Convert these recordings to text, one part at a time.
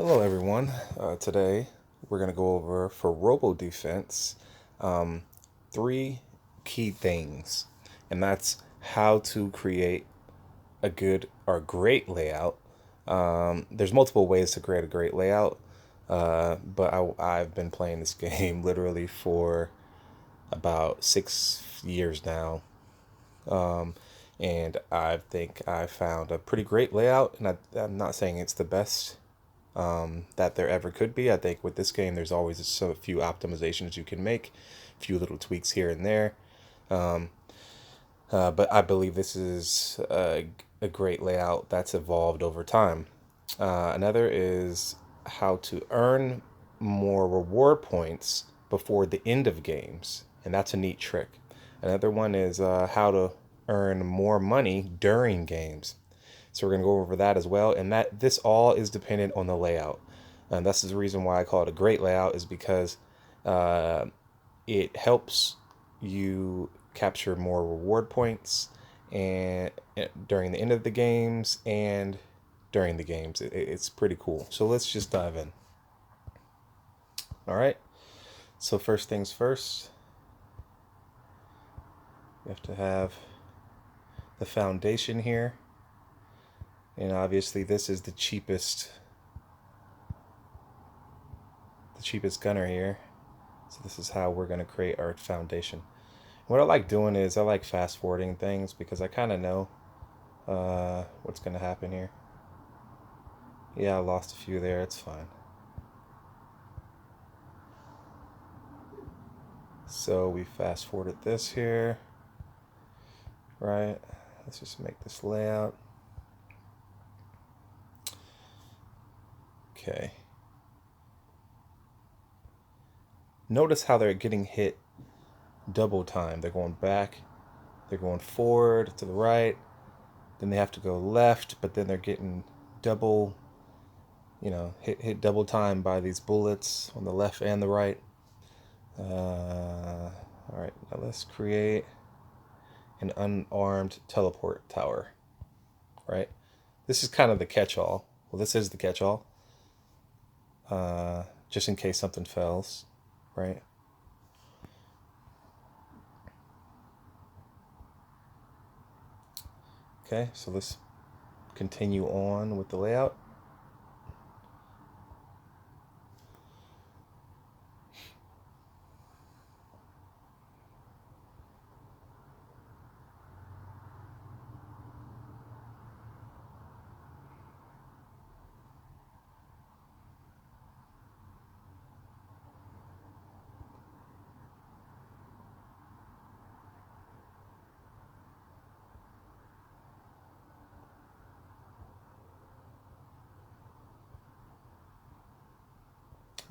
Hello, everyone. Today we're going to go over for Robo Defense three key things, and that's how to create a good or great layout. There's multiple ways to create a great layout, but I've been playing this game literally for about 6 years now, and I think I found a pretty great layout. And I'm not saying it's the best that there ever could be. I think with this game, there's always so few optimizations you can make, a few little tweaks here and there. But I believe this is a great layout that's evolved over time. Another is how to earn more reward points before the end of games, and that's a neat trick. Another one is how to earn more money during games. So we're going to go over that as well, and that this all is dependent on the layout. And that's the reason why I call it a great layout, is because uh, it helps you capture more reward points and during the end of the games and during the games. It's pretty cool. So let's just dive in. All right. So first things first, you have to have the foundation here. And obviously this is the cheapest gunner here. So this is how we're going to create our foundation. What I like doing is I like fast forwarding things because I kind of know what's going to happen here. Yeah, I lost a few there. It's fine. So we fast forwarded this here. Right. Let's just make this layout. Okay. Notice how they're getting hit double time. They're going back, they're going forward to the right, then they have to go left, but then they're getting double, hit double time by these bullets on the left and the right. All right, now let's create an unarmed teleport tower, right? This is kind of the catch-all. Well, this is the catch-all, just in case something fails, right? Okay, so let's continue on with the layout.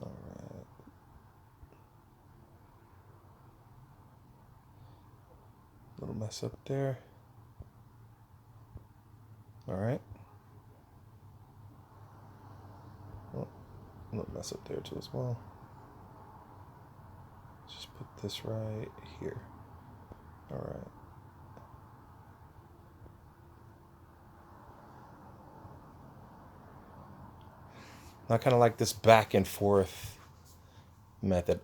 All right. Little mess up there. All right. Oh, little mess up there too as well. Let's just put this right here. All right. I kind of like this back and forth method.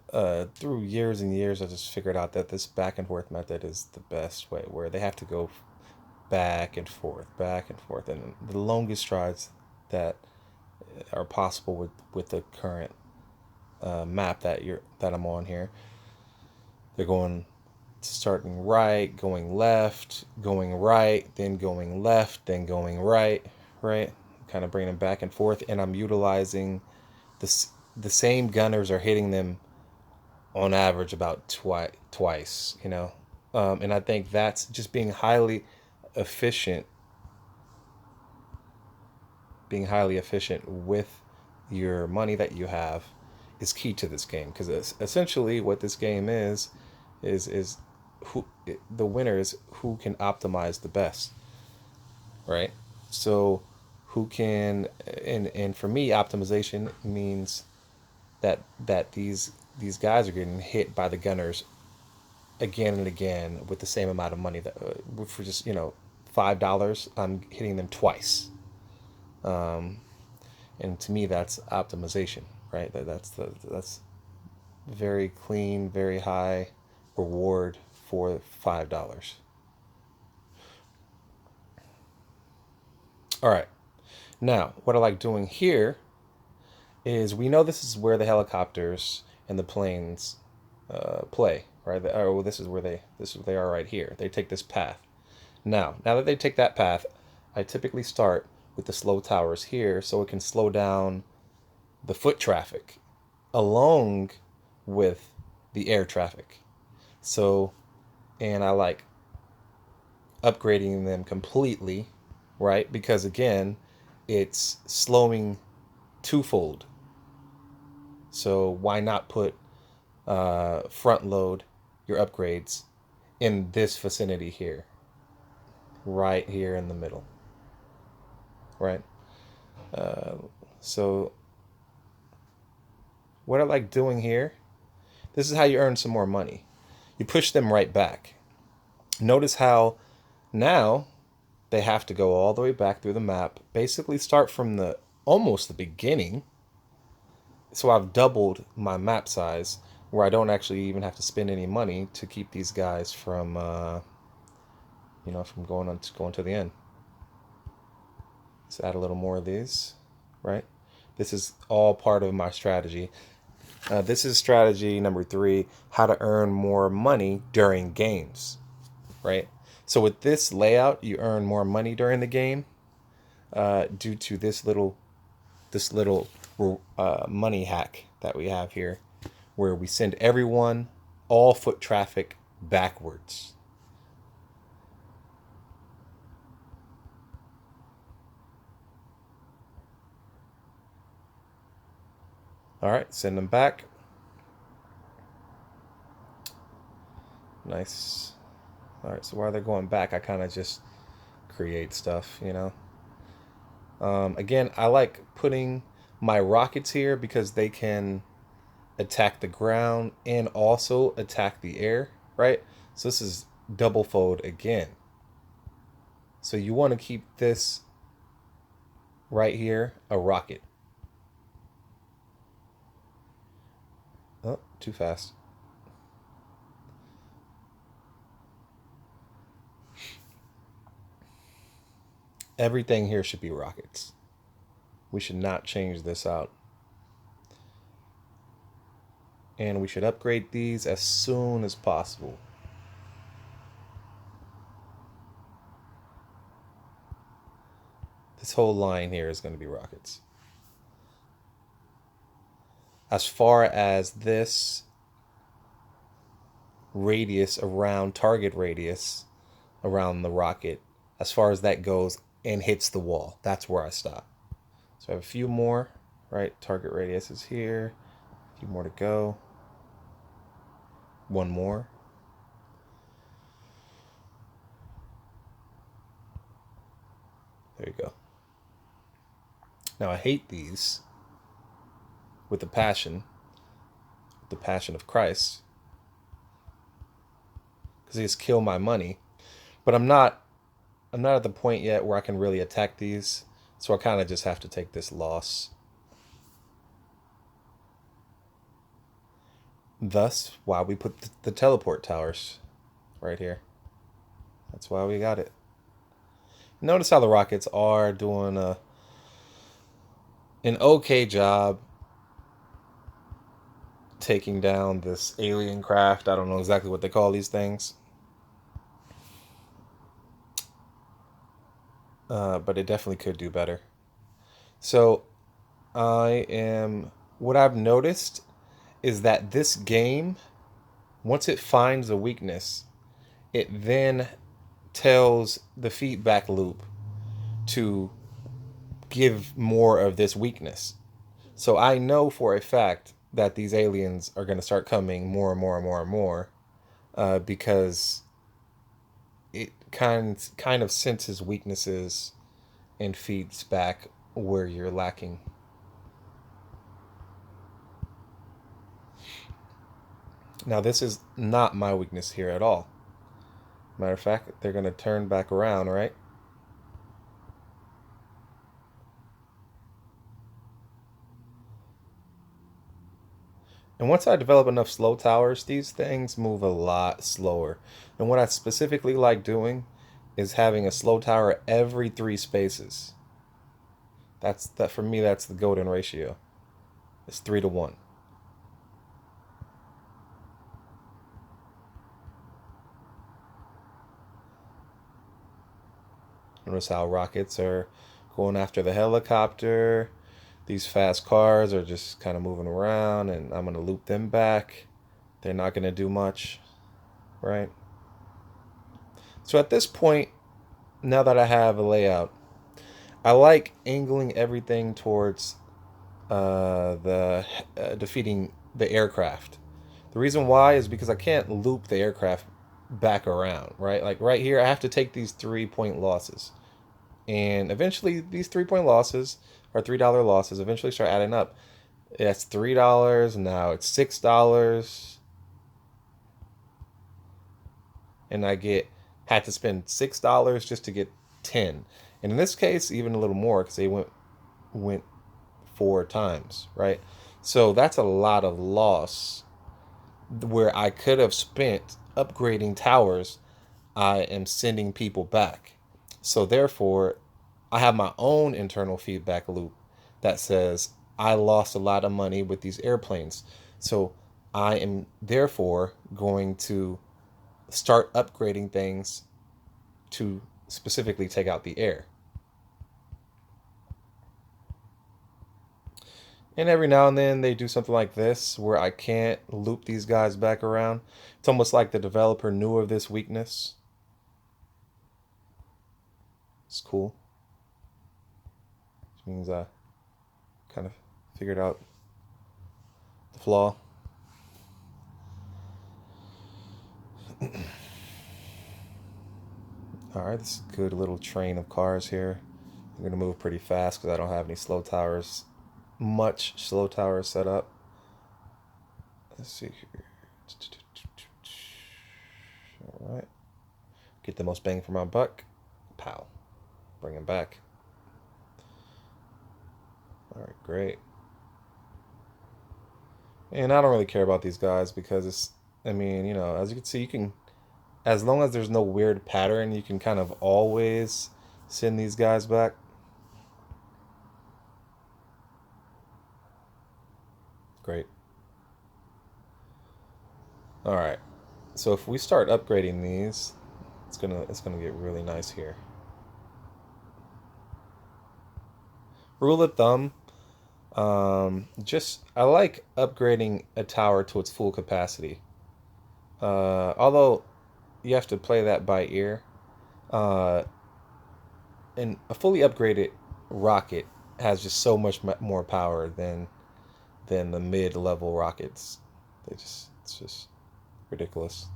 Through years and years, I just figured out that this back and forth method is the best way, where they have to go back and forth, and the longest strides that are possible with the current map that I'm on here. They're going starting right, going left, going right, then going left, then going right, right. Kind of bringing them back and forth, and I'm utilizing this. The same gunners are hitting them on average about twice, and I think that's just efficient, being highly efficient with your money that you have is key to this game, because essentially what this game is who the winner is who can optimize the best, right? So who can, and for me, optimization means that these guys are getting hit by the gunners again and again with the same amount of money, that for just $5, I'm hitting them twice. And to me, that's optimization, right? That's very clean, very high reward for $5. All right. Now, what I like doing here is we know this is where the helicopters and the planes play, right? Well, this is where they are right here. They take this path. Now that they take that path, I typically start with the slow towers here so it can slow down the foot traffic along with the air traffic. So, and I like upgrading them completely, right? Because again, it's slowing twofold. So why not put front load your upgrades in this vicinity here, right here in the middle, right? Uh, so what I like doing here, this is how you earn some more money. You push them right back. Notice how now they have to go all the way back through the map, basically start from the almost the beginning. So I've doubled my map size where I don't actually even have to spend any money to keep these guys from from going to the end. Let's add a little more of these, right? This is all part of my strategy. This is strategy number 3, how to earn more money during games, right? So with this layout, you earn more money during the game due to this little money hack that we have here, where we send everyone, all foot traffic, backwards. All right, send them back. Nice. All right, so while they're going back, I kind of just create stuff, Again, I like putting my rockets here because they can attack the ground and also attack the air, right? So this is double fold again. So you want to keep this right here a rocket. Oh, too fast. Everything here should be rockets. We should not change this out. And we should upgrade these as soon as possible. This whole line here is going to be rockets. As far as this radius around, target radius around the rocket, as far as that goes and hits the wall, that's where I stop. So I have a few more, right? Target radius is here. A few more to go. One more. There you go. Now I hate these with the passion of Christ, because they just kill my money. But I'm not at the point yet where I can really attack these, so I kind of just have to take this loss. Thus, why we put the teleport towers right here. That's why we got it. Notice how the rockets are doing an okay job taking down this alien craft. I don't know exactly what they call these things. But it definitely could do better. So what I've noticed is that this game, once it finds a weakness, it then tells the feedback loop to give more of this weakness. So I know for a fact that these aliens are going to start coming more and more and more and more, because it kind of senses weaknesses and feeds back where you're lacking. Now this is not my weakness here at all. Matter of fact, they're going to turn back around, right? And once I develop enough slow towers, these things move a lot slower. And what I specifically like doing is having a slow tower every 3 spaces. That's that for me. That's the golden ratio. It's 3 to 1. Notice how rockets are going after the helicopter. These fast cars are just kind of moving around, and I'm gonna loop them back. They're not gonna do much, right? So at this point, now that I have a layout, I like angling everything towards the defeating the aircraft. The reason why is because I can't loop the aircraft back around, right? Like right here, I have to take these 3 point losses. And eventually, these 3 point losses or $3 losses eventually start adding up. That's $3. Now it's $6. And I had to spend $6 just to get 10. And in this case, even a little more because they went 4 times, right? So that's a lot of loss where I could have spent upgrading towers. I am sending people back. So therefore, I have my own internal feedback loop that says I lost a lot of money with these airplanes. So I am therefore going to start upgrading things to specifically take out the air. And every now and then they do something like this where I can't loop these guys back around. It's almost like the developer knew of this weakness. It's cool. Which means I kind of figured out the flaw. Alright, this is a good little train of cars here. I'm going to move pretty fast because I don't have any slow towers, much slow towers set up. Let's see here. Alright. Get the most bang for my buck. Pow. Bring him back. Alright, great. And I don't really care about these guys because it's, I mean, as you can see, as long as there's no weird pattern, you can kind of always send these guys back. Great. All right. So if we start upgrading these, it's gonna get really nice here. Rule of thumb, just I like upgrading a tower to its full capacity. Although you have to play that by ear. Uh, and a fully upgraded rocket has just so much more power than the mid-level rockets. It's just ridiculous.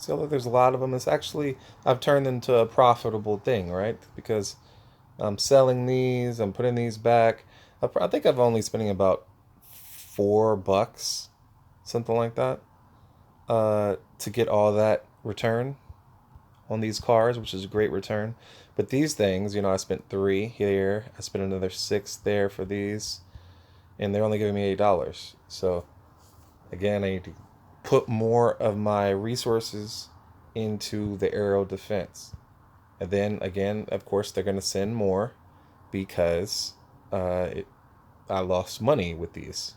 So there's a lot of them. It's actually I've turned into a profitable thing, right? Because I'm selling these, I'm putting these back. I think I've only spending about $4, something like that, to get all that return on these cars, which is a great return. But these things, I spent 3 here. I spent another 6 there for these, and they're only giving me $8. So again, I need to put more of my resources into the aero defense. And then again, of course, they're going to send more because I lost money with these.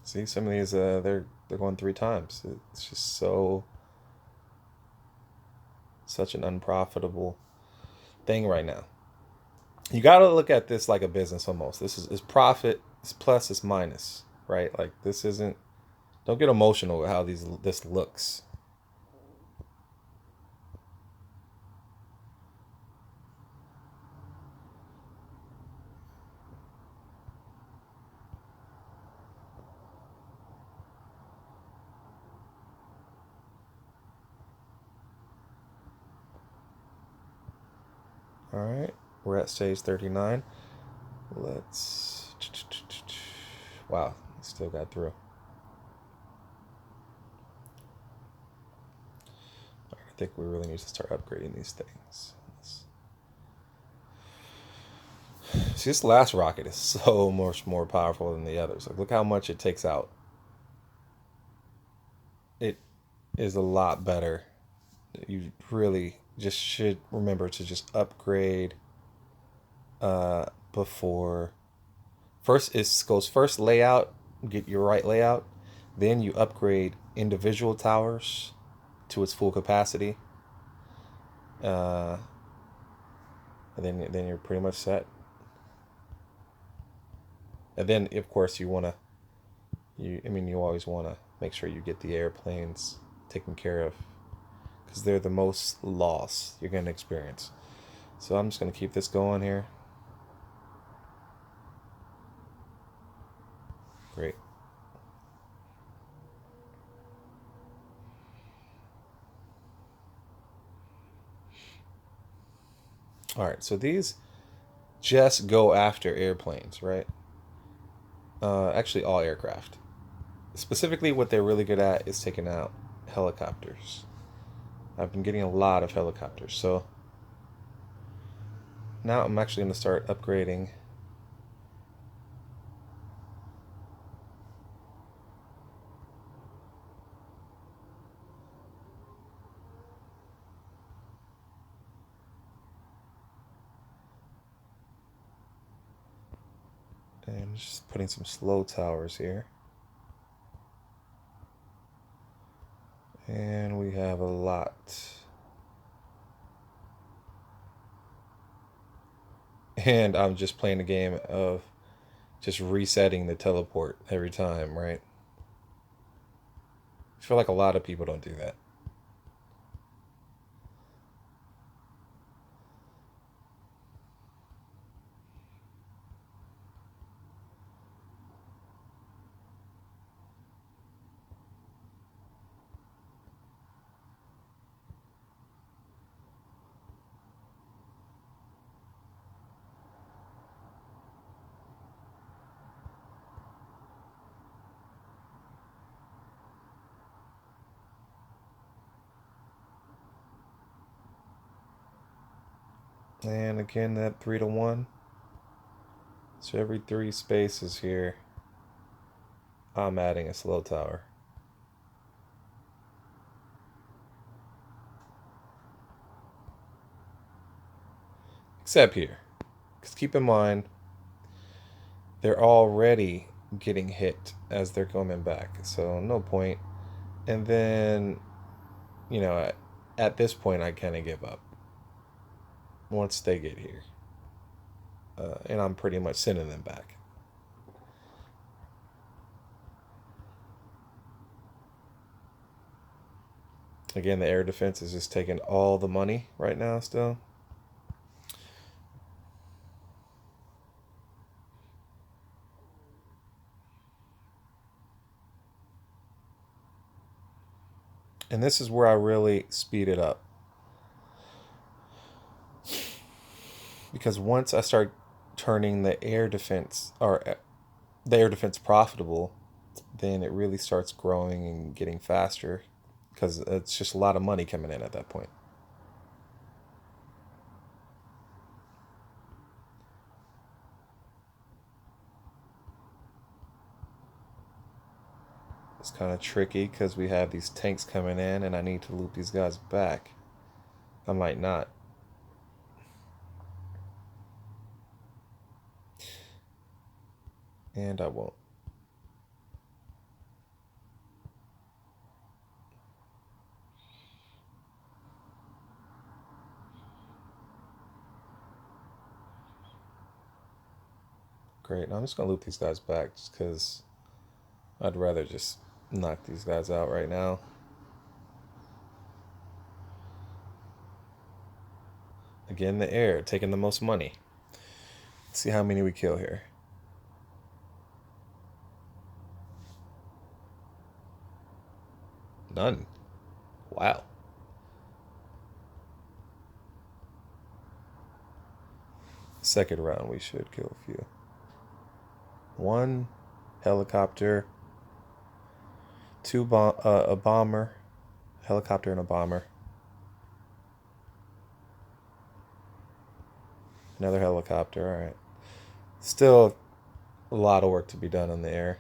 See, some of these they're going 3 times. It's just such an unprofitable thing right now. You got to look at this like a business almost. This is profit, it's plus, it's minus, right? Like this isn't. Don't get emotional with how this looks. All right, we're at stage 39. Let's. Wow, still got through. I think we really need to start upgrading these things. See, this last rocket is so much more powerful than the others. Like, look how much it takes out. It is a lot better. You really just should remember to just upgrade before. First, it goes first layout, get your right layout. Then you upgrade individual towers to its full capacity. Uh, and then you're pretty much set. And then, of course, you always want to make sure you get the airplanes taken care of because they're the most loss you're going to experience. So I'm just going to keep this going here. Great. All right, so these just go after airplanes, right? Actually, all aircraft. Specifically, what they're really good at is taking out helicopters. I've been getting a lot of helicopters, so now I'm actually going to start upgrading. And just putting some slow towers here. And we have a lot. And I'm just playing the game of just resetting the teleport every time, right? I feel like a lot of people don't do that. And again, that 3-to-1. So every 3 spaces here, I'm adding a slow tower. Except here. Because keep in mind, they're already getting hit as they're coming back. So no point. And then, you know, at this point, I kind of give up once they get here. And I'm pretty much sending them back. Again, the air defense is just taking all the money right now still. And this is where I really speed it up. Because once I start turning the air defense profitable, then it really starts growing and getting faster because it's just a lot of money coming in at that point. It's kind of tricky because we have these tanks coming in and I need to loop these guys back. I might not. And I won't. Great. Now I'm just going to loop these guys back just because I'd rather just knock these guys out right now. Again, the air, taking the most money. Let's see how many we kill here. None. Wow. second round we should kill a few. One helicopter, a bomber, helicopter and a bomber. Another helicopter, alright. Still a lot of work to be done in the air.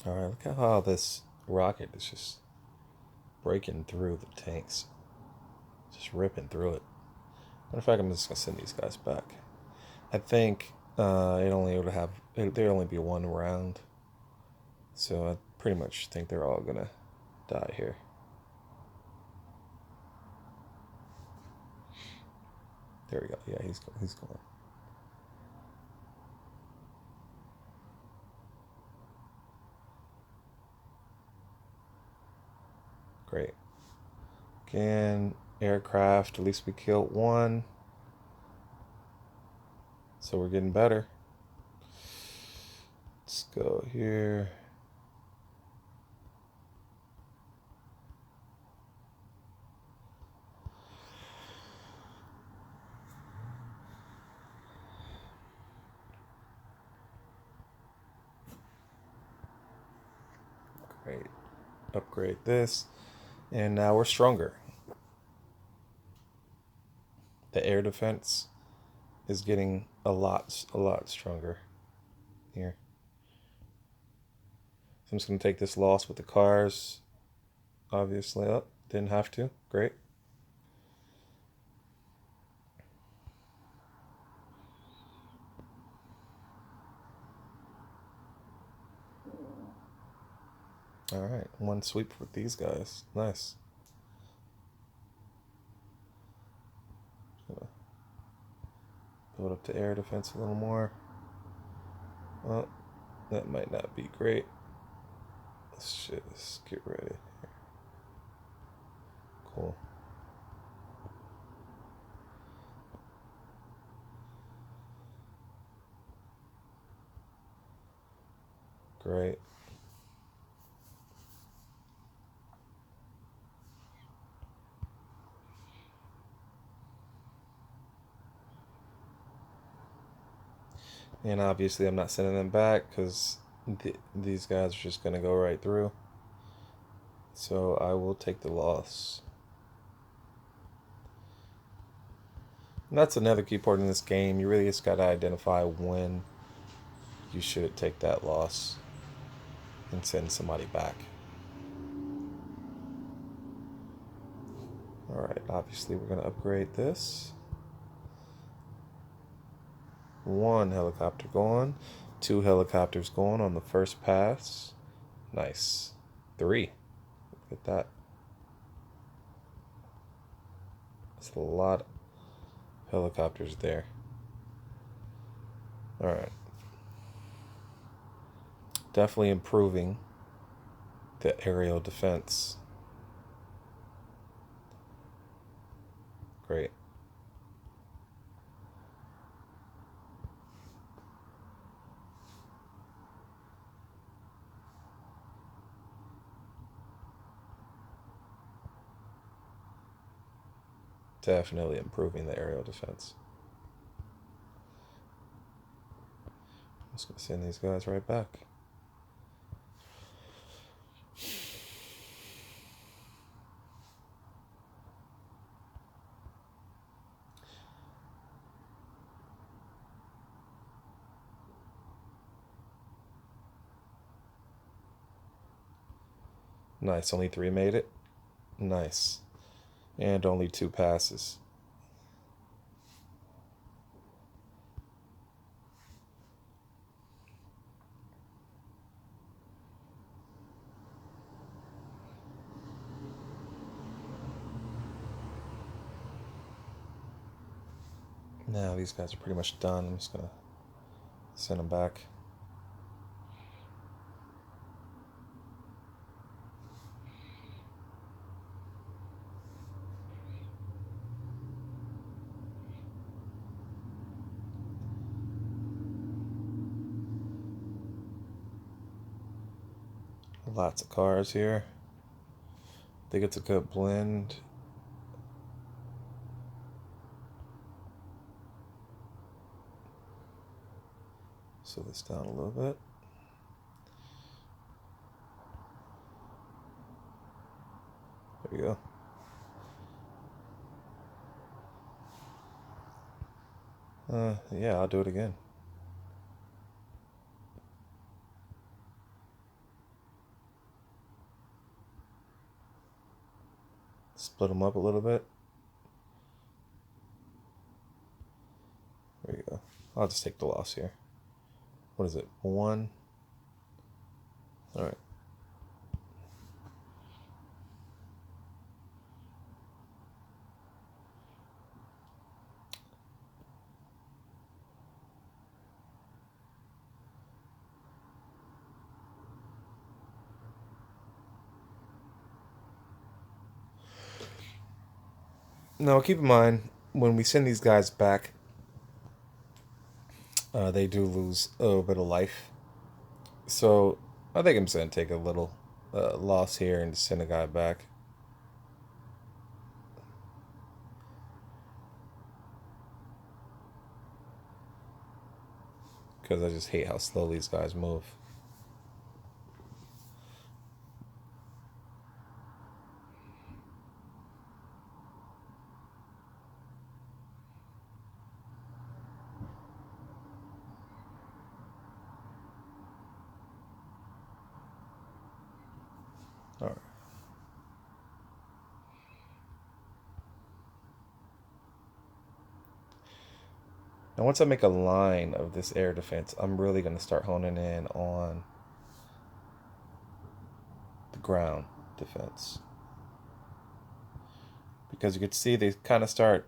Alright, look at how this rocket is just breaking through the tanks. Just ripping through it. Matter of fact, I'm just gonna send these guys back. I think there'd only be one round. So I pretty much think they're all gonna die here. There we go. Yeah, he's going. Great. Again, aircraft. At least we killed one. So we're getting better. Let's go here. Great. Upgrade this. And now we're stronger. The air defense is getting a lot stronger here. So I'm just going to take this loss with the cars. Obviously, didn't have to. Great. All right, one sweep with these guys. Nice. Build up the air defense a little more. Well, that might not be great. Let's just get ready. Cool. Great. And obviously I'm not sending them back because these guys are just going to go right through. So I will take the loss. And that's another key part in this game. You really just got to identify when you should take that loss and send somebody back. Alright, obviously we're going to upgrade this. One helicopter going. 2 helicopters going on the first pass. Nice. 3. Look at that. That's a lot of helicopters there. Alright. Definitely improving the aerial defense. Great. Definitely improving the aerial defense. I'm just going to send these guys right back. Nice, only 3 made it. Nice. And only 2 passes. Now these guys are pretty much done. I'm just going to send them back. Lots of cars here. I think it's a good blend. Slow this down a little bit. There we go. Yeah, I'll do it again. Split them up a little bit. There you go. I'll just take the loss here. What is it? 1. All right. Now, keep in mind, when we send these guys back, they do lose a little bit of life. So I think I'm just going to take a little loss here and send a guy back. Because I just hate how slow these guys move. All right. Now, once I make a line of this air defense, I'm really going to start honing in on the ground defense. Because you can see they kind of start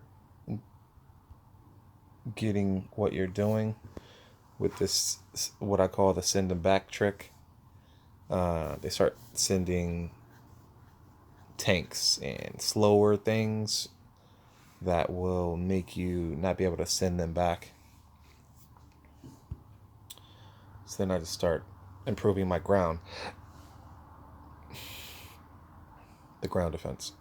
getting what you're doing with this, what I call the send them back trick. They start sending tanks and slower things that will make you not be able to send them back. So then I just start improving my ground. The ground defense.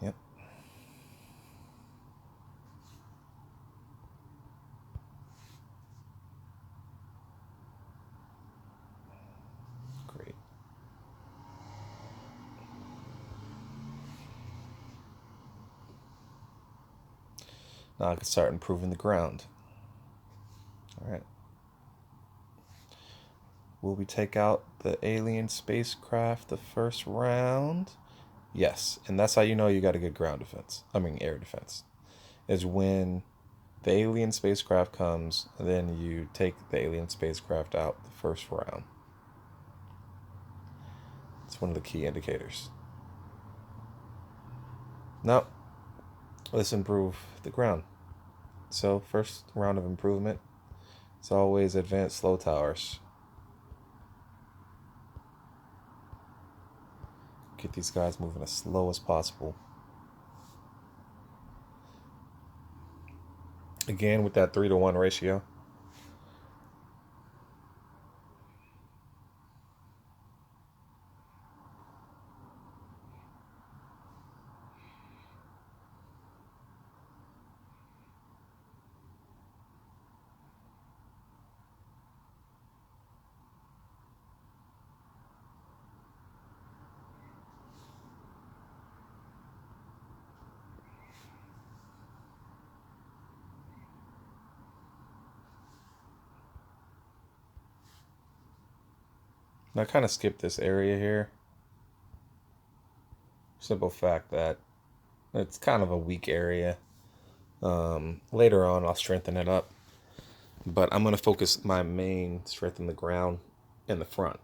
Yep. Great. Now I can start improving the ground. All right. Will we take out the alien spacecraft the first round? Yes, and that's how you know you got a good ground defense. I mean air defense. Is when the alien spacecraft comes, then you take the alien spacecraft out the first round. It's one of the key indicators. Now, let's improve the ground. So, first round of improvement is always advanced slow towers. Get these guys moving as slow as possible. Again, with that 3-to-1 ratio. Now, I kind of skipped this area here. Simple fact that it's kind of a weak area. Later on, I'll strengthen it up. But I'm going to focus my main strength in the ground in the front.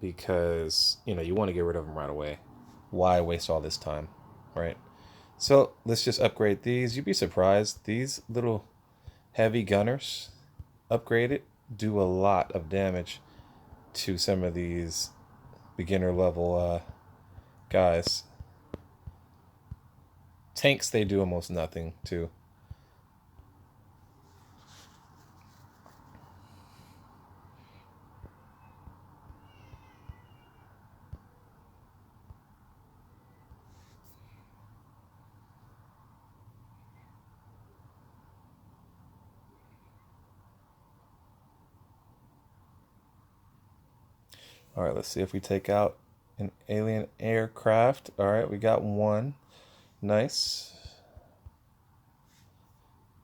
Because, you want to get rid of them right away. Why waste all this time, right? So let's just upgrade these. You'd be surprised. These little heavy gunners, upgraded, do a lot of damage to some of these beginner level guys. Tanks, they do almost nothing too. All right, let's see if we take out an alien aircraft. All right, we got one. Nice.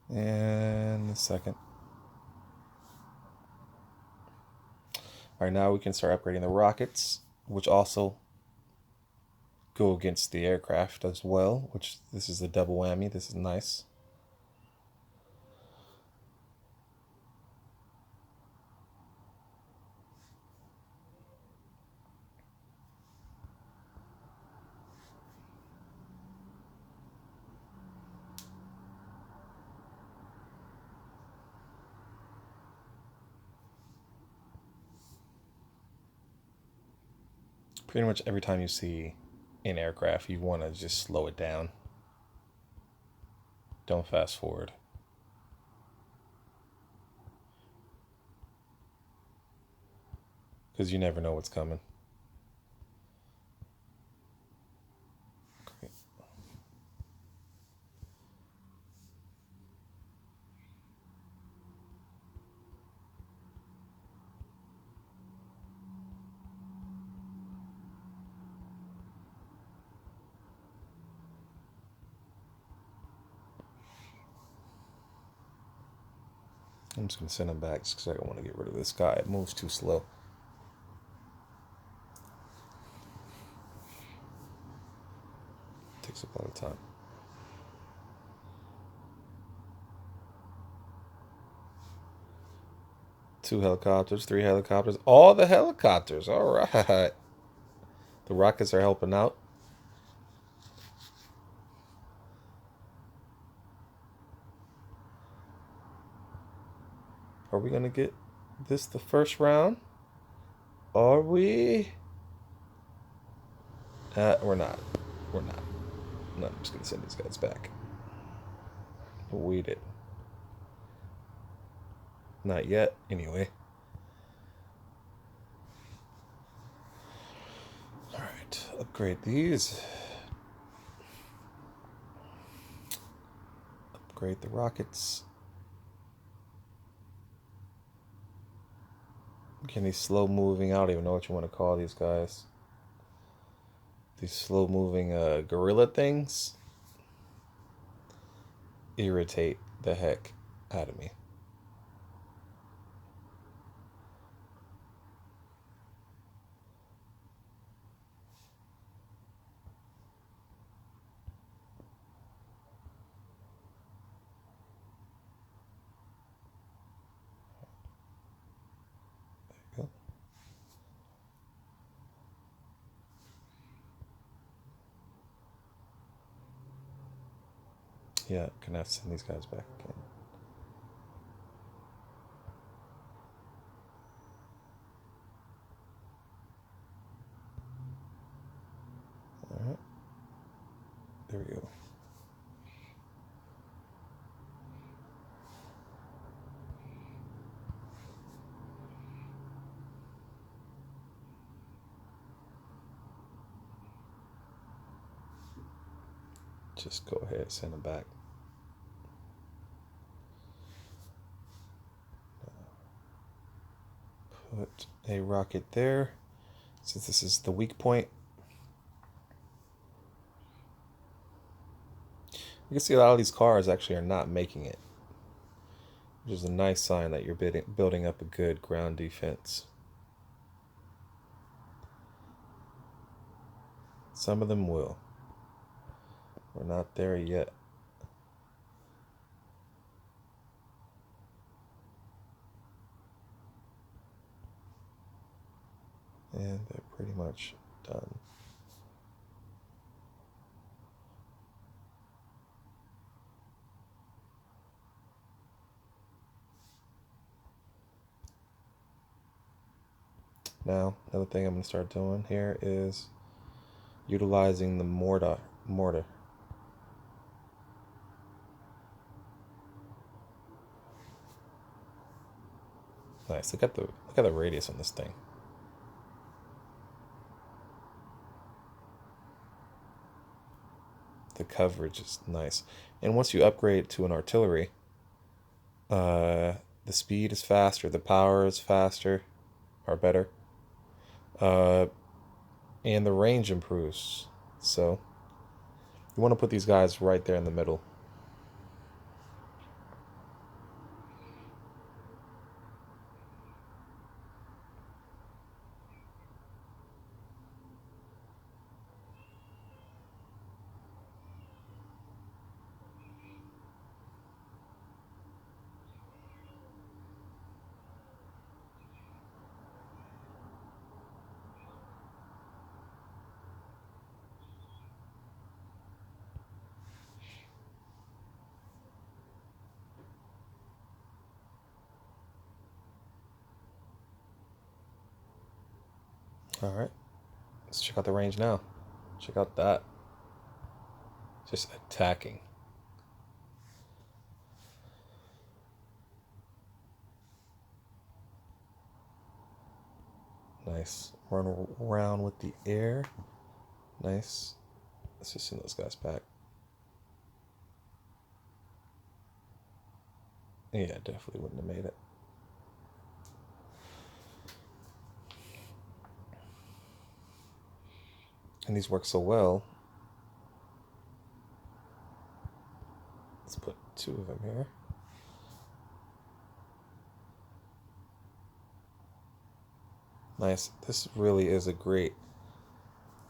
And the second. All right, now we can start upgrading the rockets, which also go against the aircraft as well, which this is a double whammy. This is nice. Pretty much every time you see an aircraft, you want to just slow it down. Don't fast forward. Because you never know what's coming. Okay. I'm just going to send him back just because I don't want to get rid of this guy. It moves too slow. Takes up a lot of time. Two helicopters, three helicopters. All the helicopters. All right. The rockets are helping out. Are we going to get this the first round? Are we? We're not. We're not. No, I'm just going to send these guys back. We did. Not yet, anyway. Alright, upgrade these. Upgrade the rockets. Can these slow moving? I don't even know what you want to call these guys. These slow moving gorilla things irritate the heck out of me. There you go. Yeah, can I send these guys back again? Alright. There we go. Just go ahead, send them back. Put a rocket there, since this is the weak point. You can see a lot of these cars actually are not making it, which is a nice sign that you're building up a good ground defense. Some of them will. We're not there yet. And they're pretty much done. Now, another thing I'm going to start doing here is utilizing the mortar. Nice. Look at the radius on this thing. The coverage is nice. And once you upgrade to an artillery, the speed is faster, the power is faster, or better, uh, and the range improves. So you want to put these guys right there in the middle. All right, let's check out the range now. Check out that. Just attacking. Nice. Run around with the air. Nice. Let's just send those guys back. Yeah, definitely wouldn't have made it. And these work so well. Let's put 2 of them here. Nice. This really is a great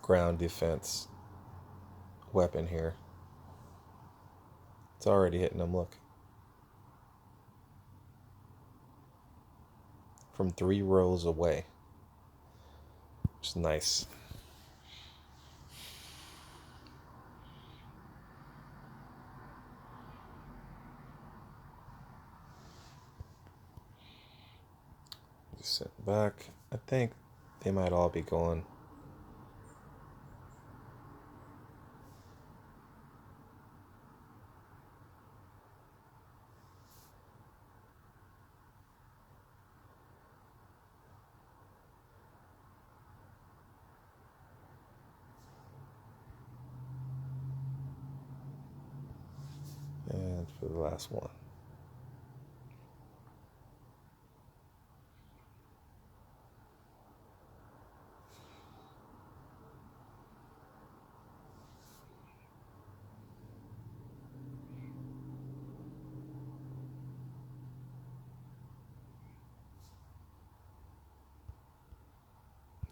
ground defense weapon here. It's already hitting them, look. From 3 rows away. Which is nice. Just sit back. I think they might all be going. And for the last one.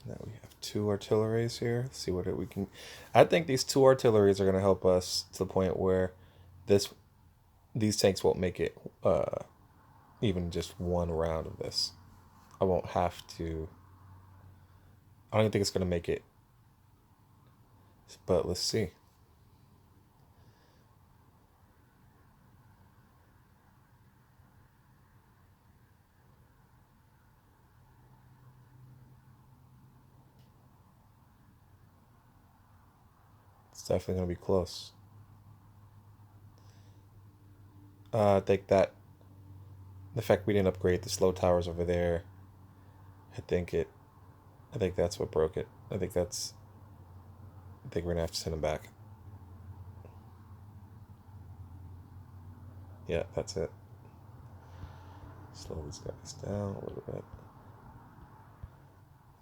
Now we have 2 artilleries here. Let's see what we can. I think these 2 artilleries are going to help us to the point where this these tanks won't make it even just 1 round of this. I won't have to. I don't even think it's going to make it. But let's see. It's definitely going to be close. I think that the fact we didn't upgrade the slow towers over there, I think that's what broke it. I think we're going to have to send them back. Yeah, that's it. Slow these guys down a little bit.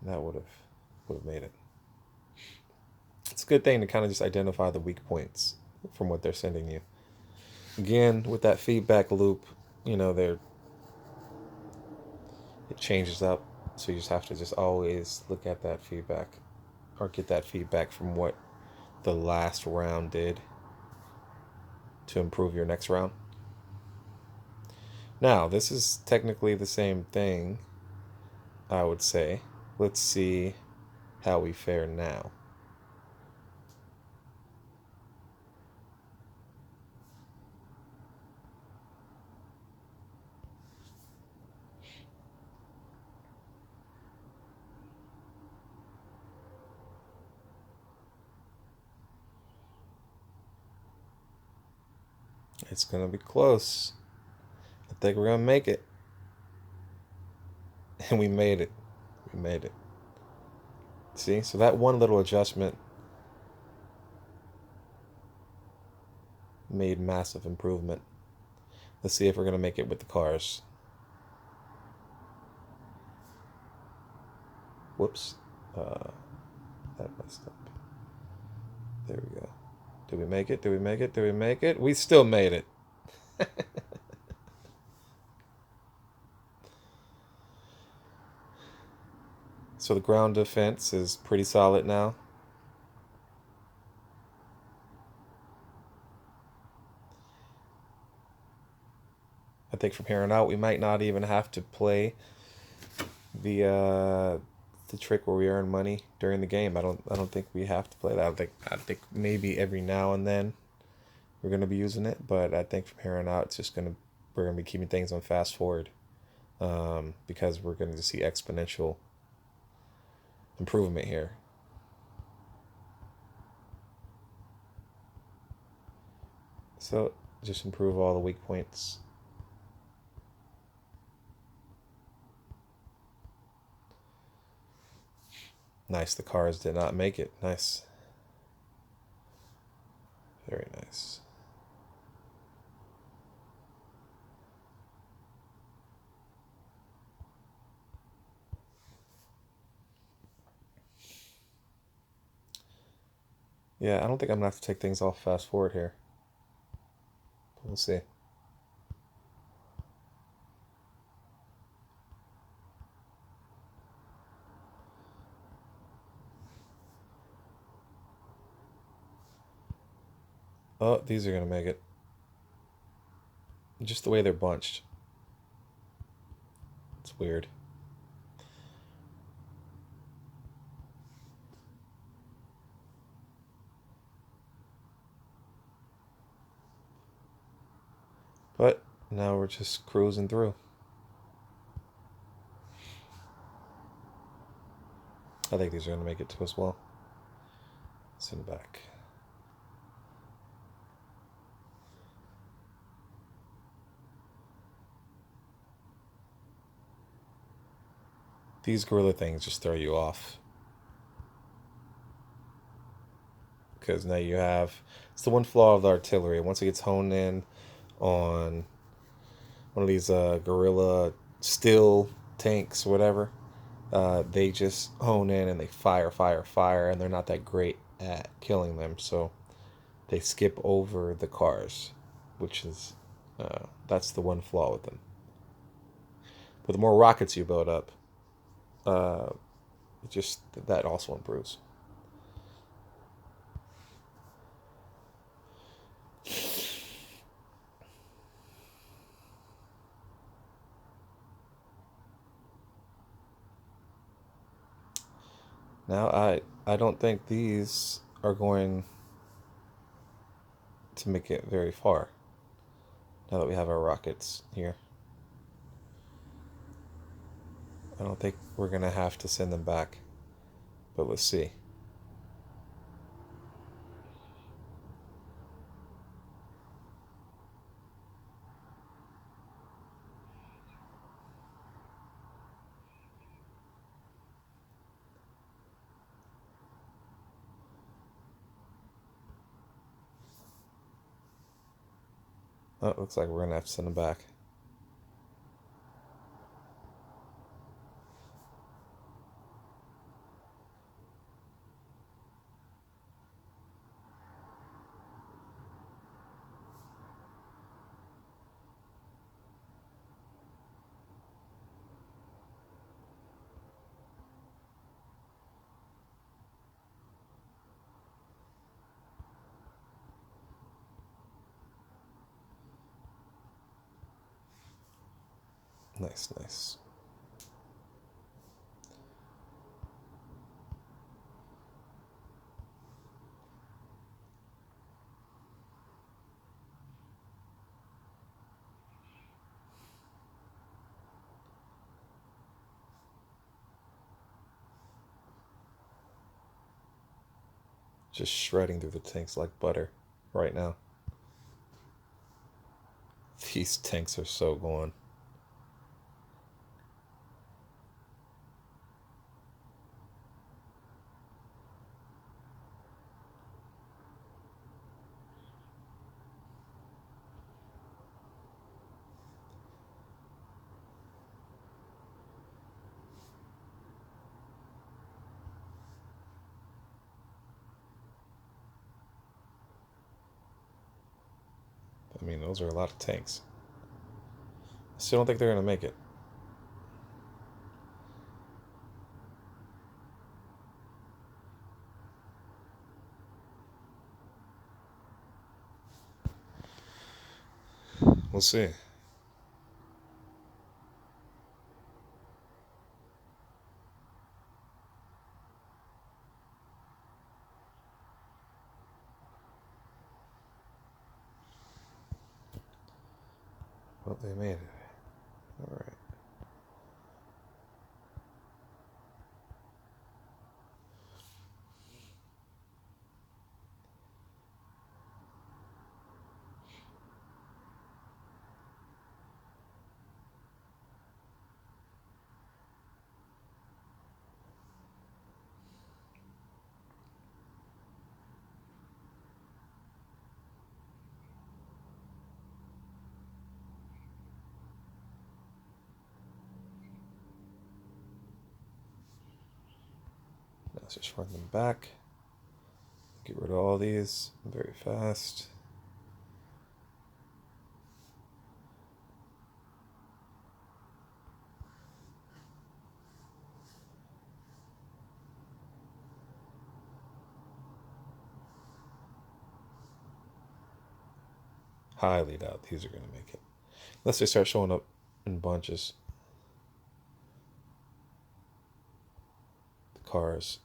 And that would have made it. It's a good thing to kind of just identify the weak points from what they're sending you. Again, with that feedback loop, it changes up. So you just have to just always look at that feedback or get that feedback from what the last round did to improve your next round. Now, this is technically the same thing, I would say. Let's see how we fare now. It's going to be close. I think we're going to make it. And we made it. We made it. See? So that one little adjustment made massive improvement. Let's see if we're going to make it with the cars. Whoops. That messed up. There we go. Did we make it? Did we make it? Did we make it? We still made it. So the ground defense is pretty solid now. I think from here on out we might not even have to play the trick where we earn money during the game. I don't think we have to play that. I think maybe every now and then we're gonna be using it, but I think from here on out it's just gonna we're gonna be keeping things on fast forward, because we're gonna see exponential improvement here. So just improve all the weak points. Nice, the cars did not make it. Nice. Very nice. Yeah, I don't think I'm gonna have to take things off fast forward here. We'll see. Oh, these are gonna make it. Just the way they're bunched. It's weird. But now we're just cruising through. I think these are gonna make it too as well. Send it back. These gorilla things just throw you off. Because now you have, it's the one flaw of the artillery. Once it gets honed in on one of these gorilla steel tanks or whatever, they just hone in and they fire, fire, fire, and they're not that great at killing them. So they skip over the cars, which is, that's the one flaw with them. But the more rockets you build up, uh, just that also improves. Now I don't think these are going to make it very far. Now that we have our rockets here, I don't think we're gonna have to send them back. But let's see. Oh, it looks like we're gonna have to send them back. Nice, nice. Just shredding through the tanks like butter right now. These tanks are so going. I mean, those are a lot of tanks. I still don't think they're going to make it. We'll see. Well, they made it. All right. Now let's just run them back. Get rid of all these very fast. Highly doubt these are going to make it. Unless they start showing up in bunches. The cars.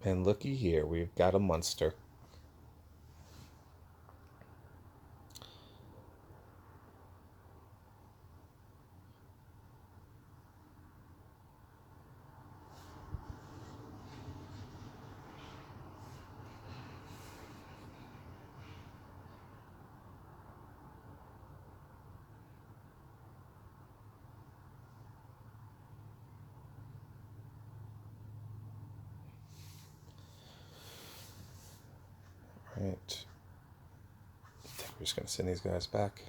And looky here, we've got a monster. Right. I think we're just going to send these guys back.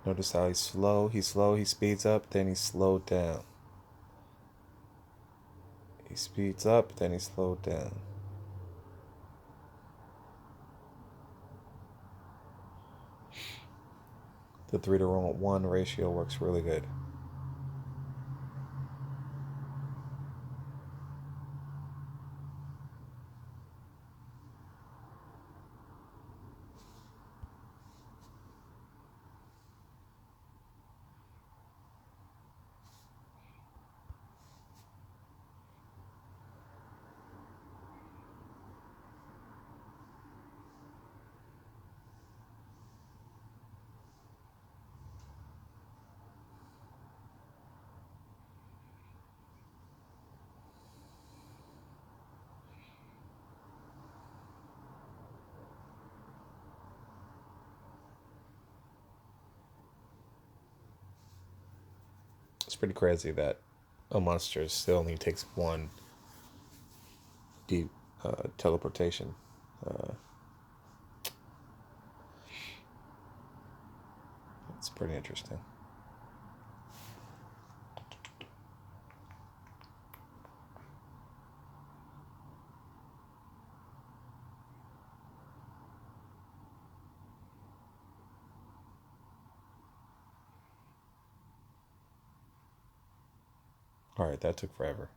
Notice how he's slow, he speeds up, then he's slowed down. He speeds up, then he's slowed down. The 3-to-1 ratio works really good. It's pretty crazy that a monster still only takes one deep teleportation. It's pretty interesting. All right, that took forever.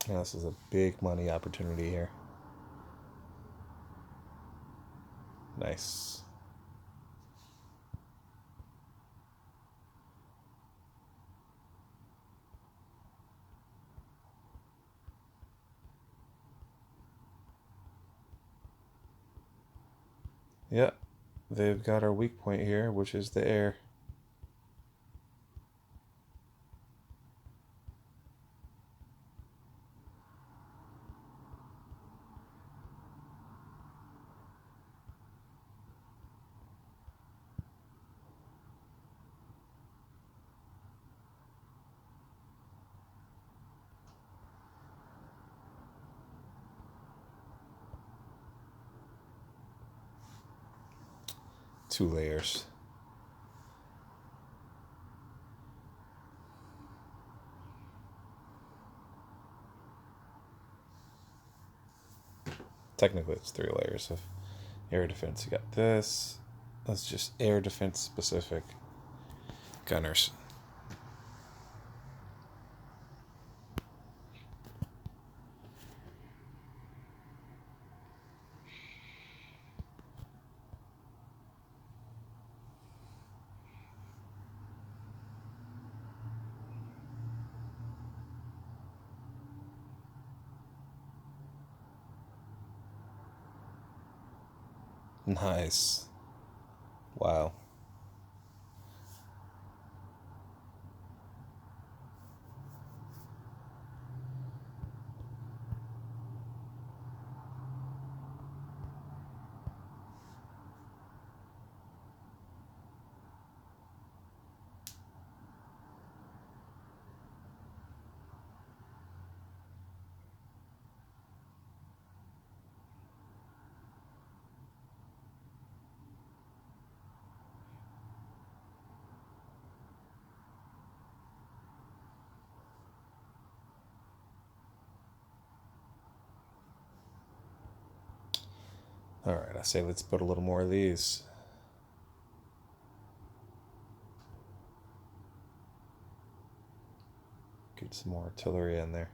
Now, this is a big money opportunity here. Nice. Yep, they've got our weak point here, which is the air. Two layers. Technically, it's 3 layers of air defense. You got this. That's just air defense specific. Gunners. Nice. Wow. All right, I say let's put a little more of these. Get some more artillery in there.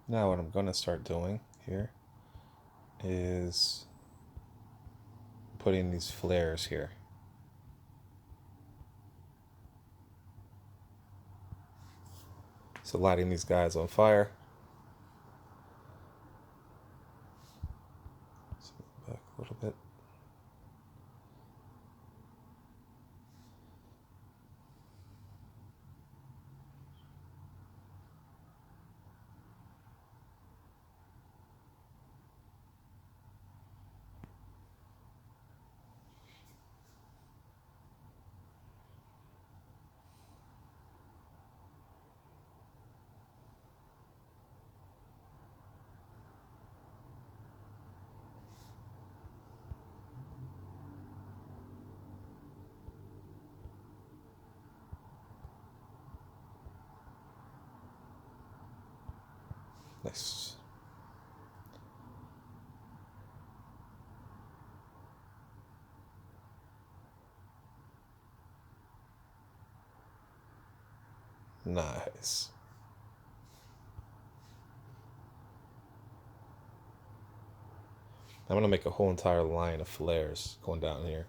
Now what I'm going to start doing here is putting these flares here. So lighting these guys on fire. So back a little bit. Nice. Nice. I'm going to make a whole entire line of flares going down here.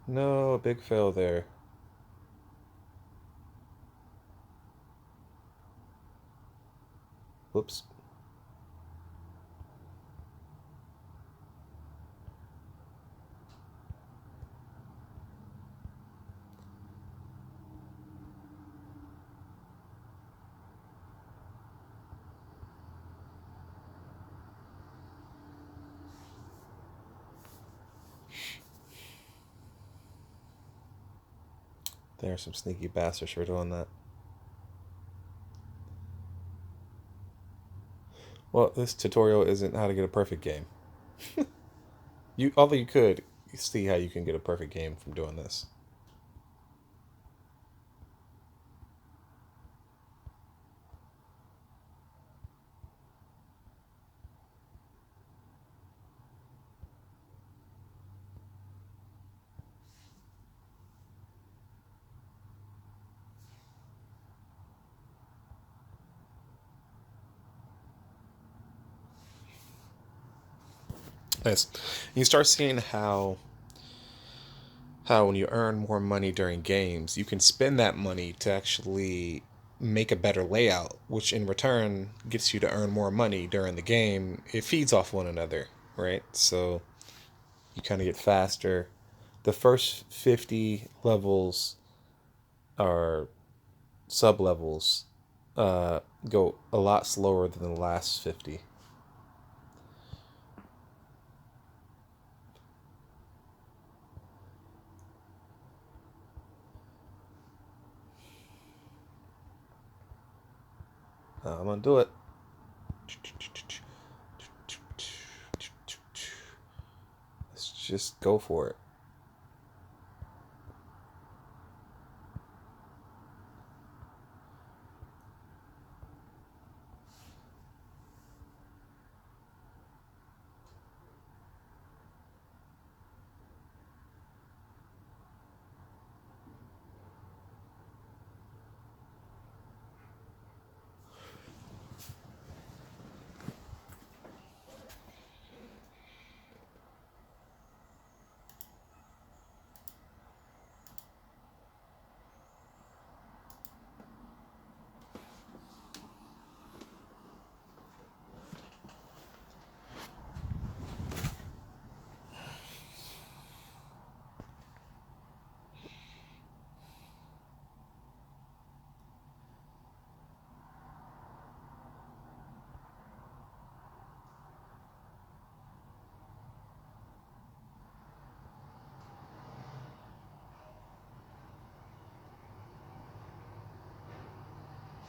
No, a big fail there. Whoops. There's some sneaky bastards for doing that. Well, this tutorial isn't how to get a perfect game. Although you could see how you can get a perfect game from doing this. Nice. You start seeing how when you earn more money during games, you can spend that money to actually make a better layout, which in return gets you to earn more money during the game. It feeds off one another, right? So you kind of get faster. The first 50 levels are sub levels, uh, go a lot slower than the last 50. I'm gonna do it. Let's just go for it.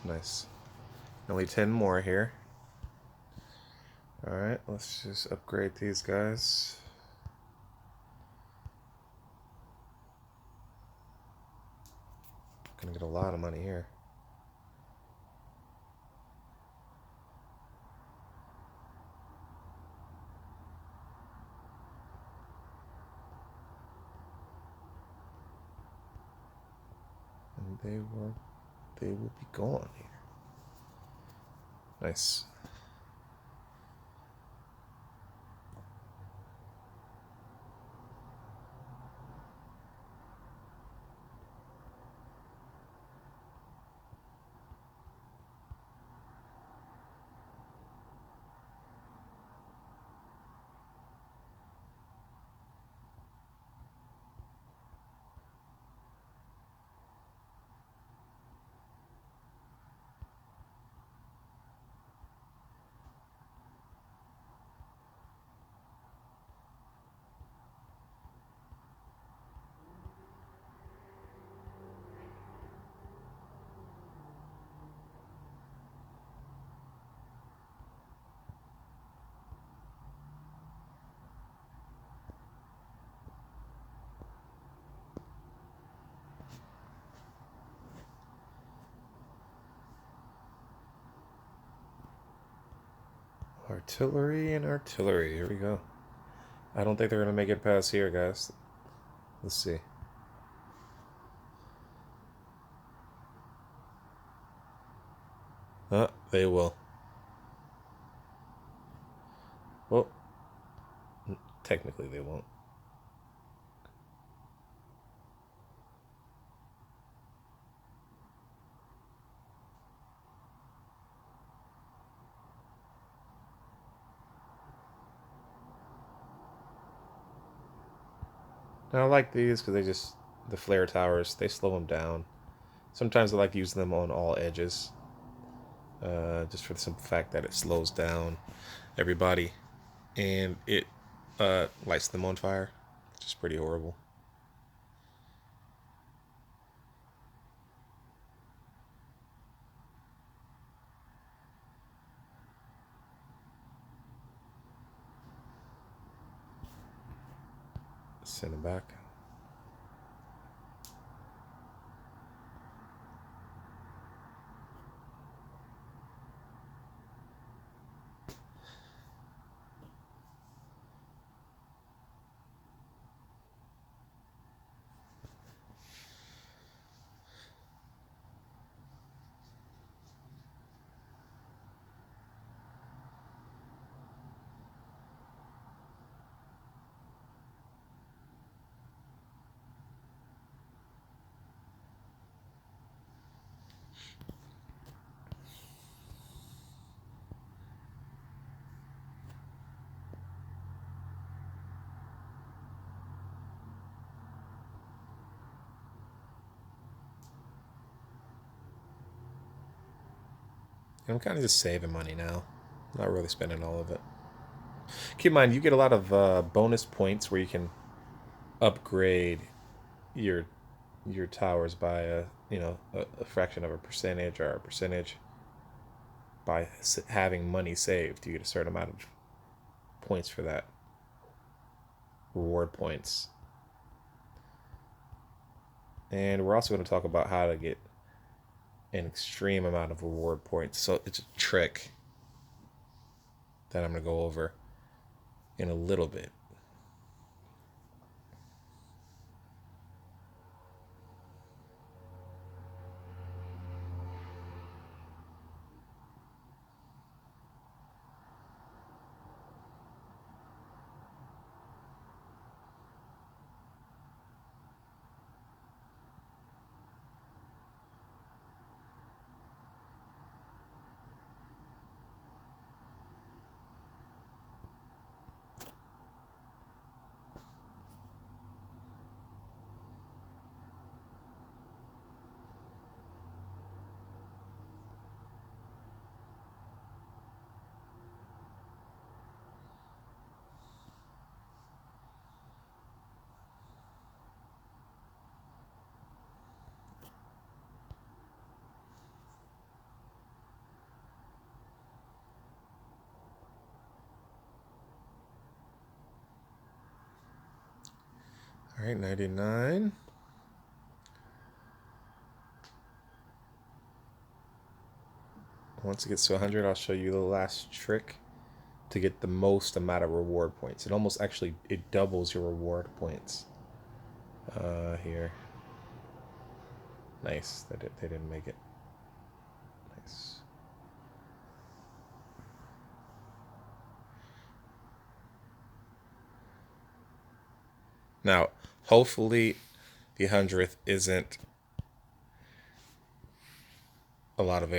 Nice. Only 10 more here. Alright, let's just upgrade these guys. Gonna get a lot of money here. And they will be gone here. Nice. Artillery and artillery. Here we go. I don't think they're gonna make it past here, guys. Let's see. They will. Well, technically they won't. And I like these because the flare towers, they slow them down. Sometimes I like using them on all edges, just for the simple fact that it slows down everybody and it lights them on fire, which is pretty horrible. Send it back. And I'm kind of just saving money now, not really spending all of it. Keep in mind, you get a lot of bonus points where you can upgrade your towers by a fraction of a percentage or a percentage by having money saved. You get a certain amount of points for that, reward points. And we're also going to talk about how to get an extreme amount of reward points. So it's a trick that I'm going to go over in a little bit. All right, 99. Once it gets to 100, I'll show you the last trick to get the most amount of reward points. It almost actually it doubles your reward points. Here. Nice. They didn't make it. Nice. Now, hopefully, the 100th isn't a lot of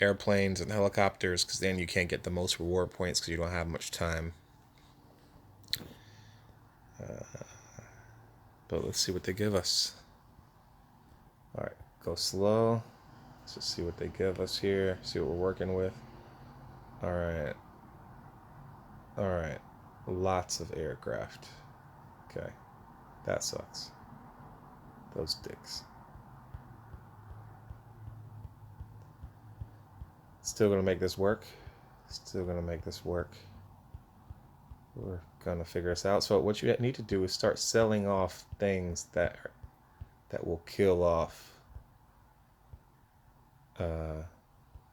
airplanes and helicopters, because then you can't get the most reward points because you don't have much time. But let's see what they give us. All right, go slow. Let's just see what they give us here. See what we're working with. All right. All right. Lots of aircraft. Okay. That sucks. Those dicks. Still gonna make this work. Still gonna make this work. We're gonna figure this out. So what you need to do is start selling off things that will kill off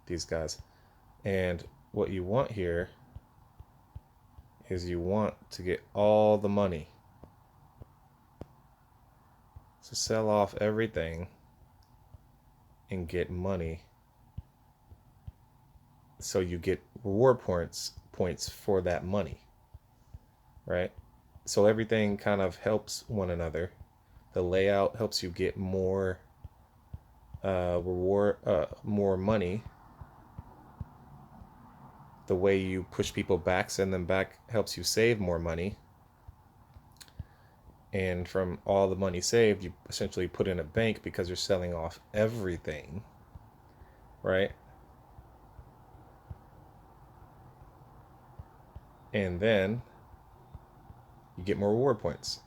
these guys. And what you want here is you want to get all the money. So sell off everything and get money. So you get reward points for that money. Right? So everything kind of helps one another. The layout helps you get more more money. The way you push people back, send them back, helps you save more money. And from all the money saved, you essentially put in a bank because you're selling off everything, right? And then you get more reward points.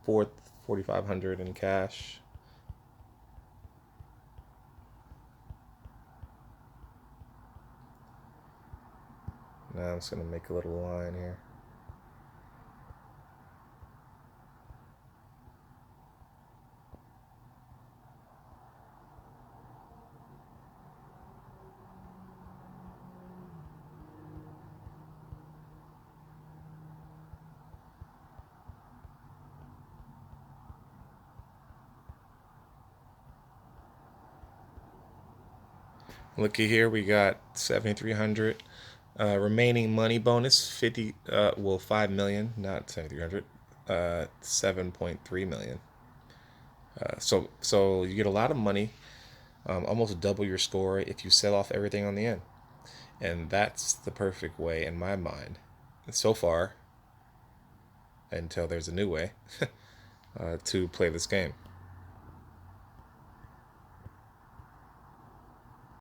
Fourth, 4,500 in cash. Now I'm just gonna make a little line here. Looky here, we got 7,300. Remaining money bonus 50. Well, 5 million, not 7,300. 7.3 million. So you get a lot of money, almost double your score if you sell off everything on the end, and that's the perfect way in my mind, so far, until there's a new way to play this game.